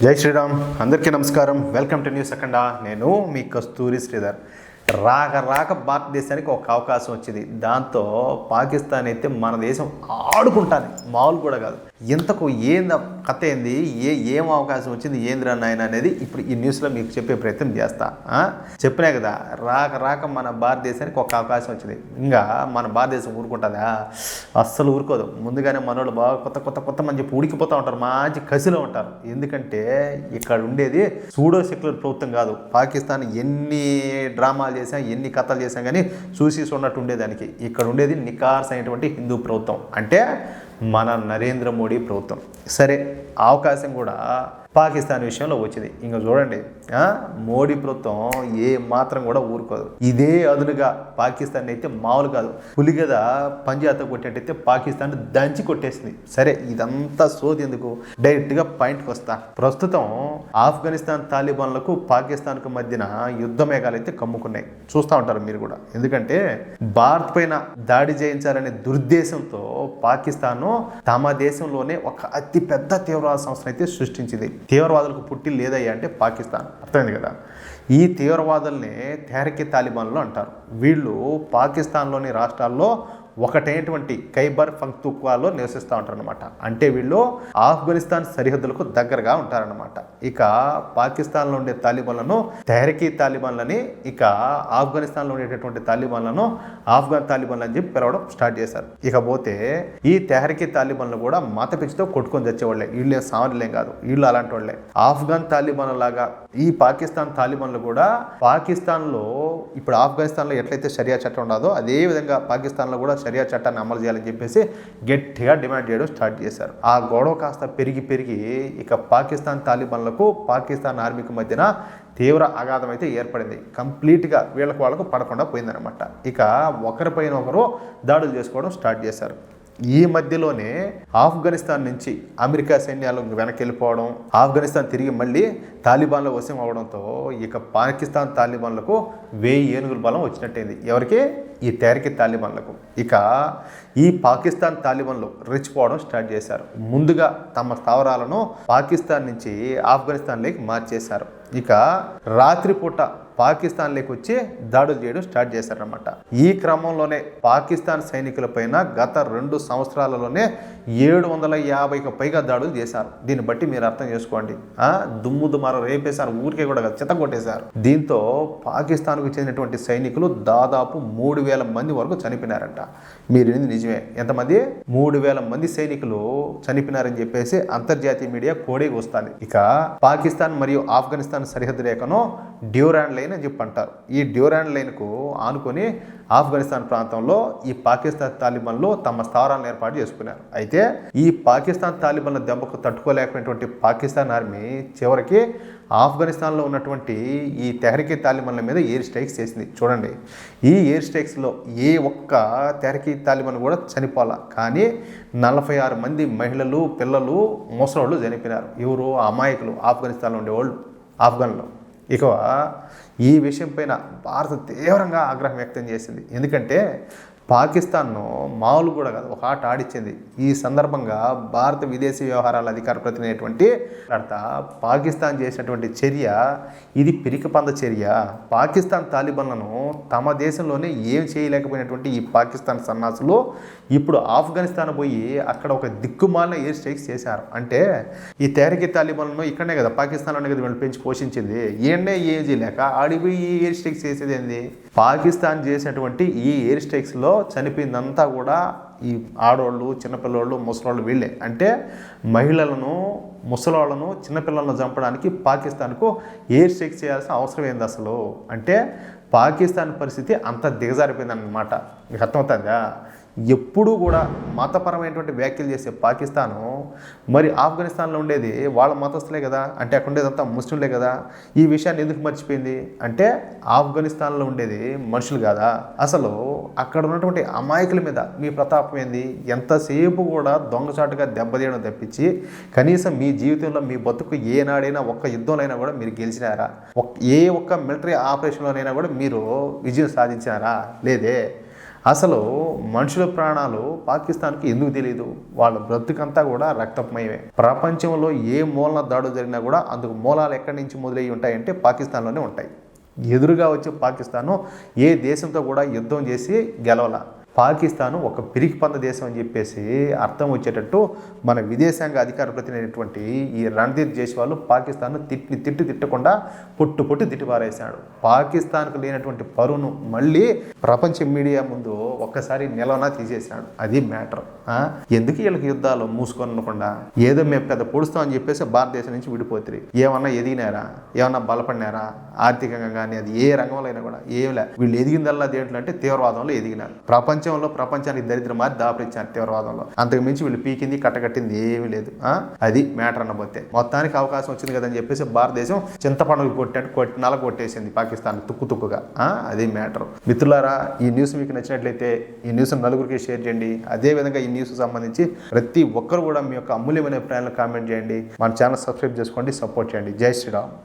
జై శ్రీరామ్. అందరికీ నమస్కారం. వెల్కమ్ టు న్యూస్ అఖండ. నేను మీ కస్తూరి శ్రీధర్. రాక భారతదేశానికి ఒక అవకాశం వచ్చింది. దాంతో పాకిస్తాన్ అయితే మన దేశం ఆడుకుంటాను, మామూలు కూడా కాదు. ఇంతకు ఏంది కథ, ఏంది ఏం అవకాశం వచ్చింది, ఏందిరా నాయన అనేది ఇప్పుడు ఈ న్యూస్లో మీకు చెప్పే ప్రయత్నం చేస్తా. చెప్పినా కదా, రాక మన భారతదేశానికి ఒక అవకాశం వచ్చింది. ఇంకా మన భారతదేశం ఊరుకుంటుందా? అస్సలు ఊరుకోదు. ముందుగానే మనోళ్ళు బాగా కొత్త మంది చెప్పి ఉడికిపోతూ ఉంటారు, మంచి కసిలో ఉంటారు. ఎందుకంటే ఇక్కడ ఉండేది సూడో సెక్యులర్ ప్రభుత్వం కాదు. పాకిస్తాన్ ఎన్ని డ్రామాలు చేసాం, ఎన్ని కథలు చేసాం, కానీ చూసి చూడనట్టు ఉండేదానికి ఇక్కడ ఉండేది నికార్స్ అయినటువంటి హిందూ ప్రభుత్వం, అంటే మన నరేంద్ర మోడీ ప్రభుత్వం. సరే, అవకాశం కూడా పాకిస్తాన్ విషయంలో వచ్చింది. ఇంకా చూడండి, మోడీ ప్రభుత్వం ఏ మాత్రం కూడా ఊరుకోదు. ఇదే అదునుగా పాకిస్తాన్ అయితే మామూలు కాదు. పులిగద పంజాతో కొట్టేటైతే పాకిస్తాన్ దంచి కొట్టేసింది. సరే, ఇదంతా సోది ఎందుకు, డైరెక్ట్గా పాయింట్కి వస్తా. ప్రస్తుతం ఆఫ్ఘనిస్తాన్ తాలిబాన్లకు పాకిస్తాన్కు మధ్యన యుద్ధ మేఘాలు అయితే కమ్ముకున్నాయి. చూస్తూ ఉంటారు మీరు కూడా. ఎందుకంటే భారత్ పైన దాడి చేయించాలనే దురుద్దేశంతో పాకిస్తాన్ తమ దేశంలోనే ఒక అతి పెద్ద తీవ్రవాద సంస్థను అయితే సృష్టించింది. తీవ్రవాదులకు పుట్టి లేదయ్యా అంటే పాకిస్తాన్. అర్థమైంది కదా. ఈ తీవ్రవాదుల్ని తెహ్రీకే తాలిబాన్లు అంటారు. వీళ్ళు పాకిస్తాన్లోని రాష్ట్రాల్లో ఒకటైనటువంటి ఖైబర్ పఖ్తూన్ఖ్వాలో నివసిస్తూ ఉంటారనమాట. అంటే వీళ్ళు ఆఫ్ఘనిస్తాన్ సరిహద్దులకు దగ్గరగా ఉంటారనమాట. ఇక పాకిస్తాన్లో ఉండే తాలిబాన్లను తెహ్రీకే తాలిబాన్లని, ఇక ఆఫ్ఘనిస్తాన్లో ఉండేటటువంటి తాలిబాన్లను ఆఫ్ఘన్ తాలిబాన్లు అని చెప్పి పిలవడం స్టార్ట్ చేశారు. ఇకపోతే ఈ తెహ్రీకే తాలిబాన్లు కూడా మత పిచ్చితో కొట్టుకొని తెచ్చేవాళ్ళే. వీళ్ళే సామాన్యులేం కాదు, వీళ్ళు అలాంటి వాళ్ళే. ఆఫ్ఘన్ తాలిబాన్ల లాగా ఈ పాకిస్తాన్ తాలిబాన్లు కూడా పాకిస్తాన్లో ఇప్పుడు ఆఫ్ఘనిస్తాన్లో ఎట్లయితే షరియా చట్టం ఉండదో అదే విధంగా పాకిస్తాన్లో కూడా షరియా చట్టాన్ని అమలు చేయాలని చెప్పేసి గట్టిగా డిమాండ్ చేయడం స్టార్ట్ చేశారు. ఆ గొడవ కాస్త పెరిగి ఇక పాకిస్తాన్ తాలిబాన్లకు పాకిస్తాన్ ఆర్మీకి మధ్యన తీవ్ర అగాధం అయితే ఏర్పడింది. కంప్లీట్గా వాళ్ళకు పడకుండా పోయిందనమాట. ఇక ఒకరిపైన ఒకరు దాడులు చేసుకోవడం స్టార్ట్ చేశారు. ఈ మధ్యలోనే ఆఫ్ఘనిస్తాన్ నుంచి అమెరికా సైన్యాలు వెనక్కి వెళ్ళిపోవడం, ఆఫ్ఘనిస్తాన్ తిరిగి మళ్ళీ తాలిబాన్ల వశం అవడంతో ఇక పాకిస్తాన్ తాలిబాన్లకు 1000 ఏనుగుల బలం వచ్చినట్టయింది. ఎవరికి? ఈ తెహ్రీకే తాలిబాన్లకు. ఇక ఈ పాకిస్తాన్ తాలిబాన్లు రెచ్చిపోవడం స్టార్ట్ చేశారు. ముందుగా తమ స్థావరాలను పాకిస్తాన్ నుంచి ఆఫ్ఘనిస్తాన్లోకి మార్చేశారు. ఇక రాత్రిపూట పాకిస్తాన్లోకి వచ్చి దాడులు చేయడం స్టార్ట్ చేశారనమాట. ఈ క్రమంలోనే పాకిస్తాన్ సైనికుల పైన గత 2 సంవత్సరాలలోనే 750కి పైగా దాడులు చేశారు. దీన్ని బట్టి మీరు అర్థం చేసుకోండి. దుమ్ముదుమార రేపేశారు, ఊరికే కూడా చెత్త కొట్టేశారు. దీంతో పాకిస్తాన్కు చెందినటువంటి సైనికులు దాదాపు 3000 మంది వరకు చనిపోయినారంట. మీరు నిజమే. ఎంతమంది? 3000 మంది సైనికులు చనిపోయినారని చెప్పేసి అంతర్జాతీయ మీడియా కోడే వస్తుంది. ఇక పాకిస్తాన్ మరియు ఆఫ్ఘనిస్తాన్ సరిహద్దు రేఖను డ్యూరాండ్ లైన్ అని చెప్పి అంటారు. ఈ డ్యూరాండ్ లైన్కు ఆనుకొని ఆఫ్ఘనిస్తాన్ ప్రాంతంలో ఈ పాకిస్తాన్ తాలిబాన్లు తమ స్థావరాలను ఏర్పాటు చేసుకున్నారు. అయితే ఈ పాకిస్తాన్ తాలిబాన్ల దెబ్బకు తట్టుకోలేకపోయినటువంటి పాకిస్తాన్ ఆర్మీ చివరికి ఆఫ్ఘనిస్తాన్లో ఉన్నటువంటి ఈ తెహ్రీకే తాలిబాన్ల మీద ఎయిర్ స్ట్రైక్స్ చేసింది. చూడండి, ఈ ఎయిర్ స్ట్రైక్స్లో ఏ ఒక్క తెహ్రీకే తాలిబాన్ కూడా చనిపోలా, కానీ 46 మంది మహిళలు, పిల్లలు, ముసలోళ్ళు చనిపోయినారు. ఎవరు? అమాయకులు, ఆఫ్ఘనిస్తాన్లో ఉండేవాళ్ళు, ఆఫ్ఘన్లో. ఇక ఈ విషయం పైన భారత్ తీవ్రంగా ఆగ్రహం వ్యక్తం చేసింది. ఎందుకంటే పాకిస్తాన్ను మామూలు కూడా కాదు, ఒక ఆట ఆడిచ్చింది. ఈ సందర్భంగా భారత విదేశీ వ్యవహారాల అధికార ప్రతినిధి అయినటువంటి పాకిస్తాన్ చేసినటువంటి చర్య ఇది పిరికిపంద చర్య. పాకిస్తాన్ తాలిబాన్లను తమ దేశంలోనే ఏం చేయలేకపోయినటువంటి ఈ పాకిస్తాన్ సన్నాసులు ఇప్పుడు ఆఫ్ఘనిస్తాన్ పోయి అక్కడ ఒక దిక్కుమాలిన ఎయిర్ స్ట్రైక్స్ చేశారు. అంటే ఈ తెహ్రీకే తాలిబాన్లను ఇక్కడనే కదా, పాకిస్తాన్లోనే కదా వీళ్ళు పెంచి పోషించింది. ఏం చేయలేక ఆడిపోయి ఈ ఎయిర్ స్ట్రైక్స్ చేసేది ఏంది? పాకిస్తాన్ చేసినటువంటి ఈ ఎయిర్ స్ట్రైక్స్లో చనిపోయిందంతా కూడా ఈ ఆడవాళ్ళు, చిన్నపిల్లవాళ్ళు, ముసలోళ్ళు వీళ్ళే. అంటే మహిళలను, ముసలోళ్ళను, చిన్నపిల్లలను చంపడానికి పాకిస్తాన్కు ఎయిర్ స్ట్రైక్స్ చేయాల్సిన అవసరం ఏంది అసలు? అంటే పాకిస్తాన్ పరిస్థితి అంత దిగజారిపోయిందన్నమాట. మీకు అర్థమవుతుందా? ఎప్పుడూ కూడా మతపరమైనటువంటి వ్యాఖ్యలు చేసే పాకిస్తాను మరి ఆఫ్ఘనిస్తాన్లో ఉండేది వాళ్ళ మతస్థులే కదా, అంటే అక్కడ ఉండేదంతా ముస్లింలే కదా. ఈ విషయాన్ని ఎందుకు మర్చిపోయింది అంటే ఆఫ్ఘనిస్తాన్లో ఉండేది మనుషులు కాదా? అసలు అక్కడ ఉన్నటువంటి అమాయకుల మీద మీ ప్రతాపం ఏంది? ఎంతసేపు కూడా దొంగచాటుగా దెబ్బతీయడం తప్పించి కనీసం మీ జీవితంలో మీ బతుకు ఏనాడైనా ఒక్క యుద్ధంలో కూడా మీరు గెలిచినారా? ఏ ఒక్క మిలిటరీ ఆపరేషన్లోనైనా కూడా మీరు విజయం సాధించారా? లేదే. అసలు మనుషుల ప్రాణాలు పాకిస్తాన్కి ఎందుకు తెలియదు? వాళ్ళ బ్రతుకంతా కూడా రక్తమయమే. ప్రపంచంలో ఏ మూలన దాడులు జరిగినా కూడా అందుకు మూలాలు ఎక్కడి నుంచి మొదలయ్యి ఉంటాయంటే పాకిస్తాన్లోనే ఉంటాయి. ఎదురుగా వచ్చే పాకిస్తాను ఏ దేశంతో కూడా యుద్ధం చేసి గెలవాల. పాకిస్తాను ఒక పిరికి పంద దేశం అని చెప్పేసి అర్థం వచ్చేటట్టు మన విదేశాంగ అధికార ప్రతినిధి ఈ రణ్దీప్ జైస్వాల్ పాకిస్తాన్ను తిట్టకుండా పొట్టు తిట్టిపారేశాడు. పాకిస్తాన్కు లేనటువంటి పరువును మళ్ళీ ప్రపంచ మీడియా ముందు ఒక్కసారి నిలవనా తీసేశాడు. అది మ్యాటర్. ఎందుకు వీళ్ళకి యుద్ధాలు మూసుకొనకుండా ఏదో మేము పెద్ద పొడుస్తాం అని చెప్పేసి భారతదేశం నుంచి విడిపోతుంది. ఏమన్నా ఎదిగినారా? ఏమన్నా బలపడినారా? ఆర్థికంగా కానీ అది ఏ రంగంలో అయినా కూడా ఏమిలే. వీళ్ళు ఎదిగిందల్లా దేంట్లో అంటే తీవ్రవాదంలో ఎదిగినారు. ప్రపంచానికి దరిద్రం మారి దాపరిచ్చారు తీవ్రవాదంలో. అంతకు మించి వీళ్ళు పీకింది కట్టకట్టింది ఏమీ లేదు. అది మ్యాటర్ అన్నపోతే మొత్తానికి అవకాశం వచ్చింది కదని చెప్పేసి భారతదేశం చింతపండుగ కొట్టేసింది పాకిస్తాన్ తుక్కుగా. అది మ్యాటర్. మిత్రులారా, ఈ న్యూస్ మీకు నచ్చినట్లయితే ఈ న్యూస్ నలుగురికి షేర్ చేయండి. అదేవిధంగా ఈ న్యూస్ సంబంధించి ప్రతి ఒక్కరు కూడా మీ యొక్క అమూల్యమైన అభిప్రాయాలను కామెంట్ చేయండి. మన ఛానల్ సబ్స్క్రైబ్ చేసుకోండి, సపోర్ట్ చేయండి. జై శ్రీరామ్.